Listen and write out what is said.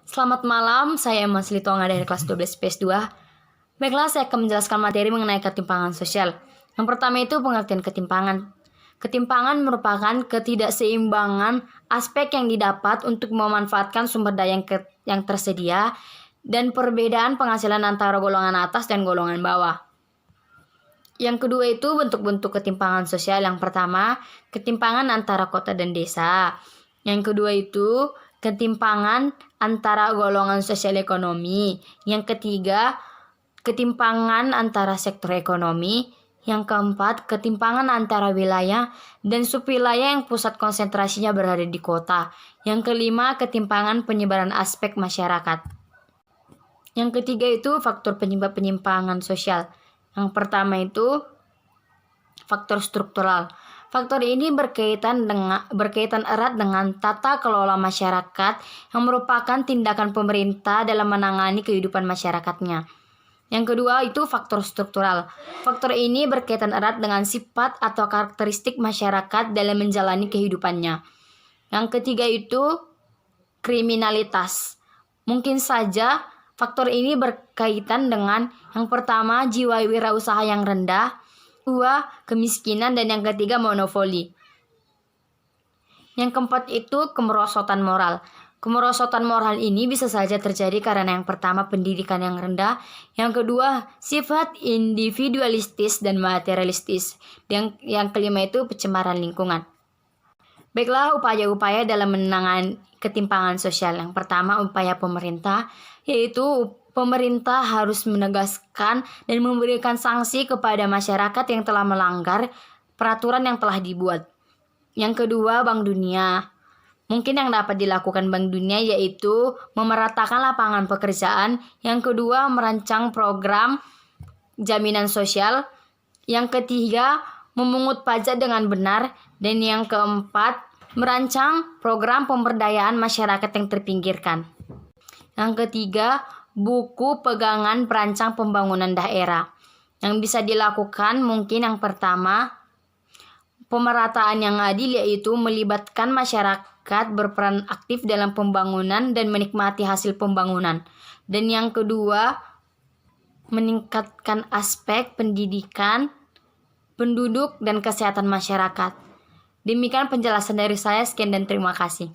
Selamat malam, saya Mas Litonga dari kelas 12 PS2. Baiklah, saya akan menjelaskan materi mengenai ketimpangan sosial. Yang pertama itu pengertian ketimpangan. Ketimpangan merupakan ketidakseimbangan aspek yang didapat untuk memanfaatkan sumber daya yang tersedia dan perbedaan penghasilan antara golongan atas dan golongan bawah. Yang kedua itu bentuk-bentuk ketimpangan sosial. Yang pertama, ketimpangan antara kota dan desa. Yang kedua itu ketimpangan antara golongan sosial ekonomi. Yang ketiga, ketimpangan antara sektor ekonomi. Yang keempat, ketimpangan antara wilayah dan subwilayah yang pusat konsentrasinya berada di kota. Yang kelima, ketimpangan penyebaran aspek masyarakat. Yang ketiga itu faktor penyebab penyimpangan sosial. Yang pertama itu faktor struktural. Faktor ini berkaitan erat dengan tata kelola masyarakat yang merupakan tindakan pemerintah dalam menangani kehidupan masyarakatnya. Yang kedua itu faktor struktural. Faktor ini berkaitan erat dengan sifat atau karakteristik masyarakat dalam menjalani kehidupannya. Yang ketiga itu kriminalitas. Mungkin saja faktor ini berkaitan dengan yang pertama jiwa wirausaha yang rendah, kedua kemiskinan, dan yang ketiga monopoli. Yang keempat itu kemerosotan moral. Kemerosotan moral ini bisa saja terjadi karena yang pertama pendidikan yang rendah, yang kedua sifat individualistis dan materialistis, yang kelima itu pencemaran lingkungan. Baiklah, upaya-upaya dalam menangani ketimpangan sosial. Yang pertama, upaya pemerintah, yaitu pemerintah harus menegaskan dan memberikan sanksi kepada masyarakat yang telah melanggar peraturan yang telah dibuat. Yang kedua, Bank Dunia. Mungkin yang dapat dilakukan Bank Dunia yaitu memeratakan lapangan pekerjaan. Yang kedua, merancang program jaminan sosial. Yang ketiga, memungut pajak dengan benar. Dan yang keempat, merancang program pemberdayaan masyarakat yang terpinggirkan. Yang ketiga, buku pegangan perancang pembangunan daerah. Yang bisa dilakukan mungkin yang pertama, pemerataan yang adil, yaitu melibatkan masyarakat berperan aktif dalam pembangunan dan menikmati hasil pembangunan. Dan yang kedua, meningkatkan aspek pendidikan, penduduk, dan kesehatan masyarakat. Demikian penjelasan dari saya. Sekian dan terima kasih.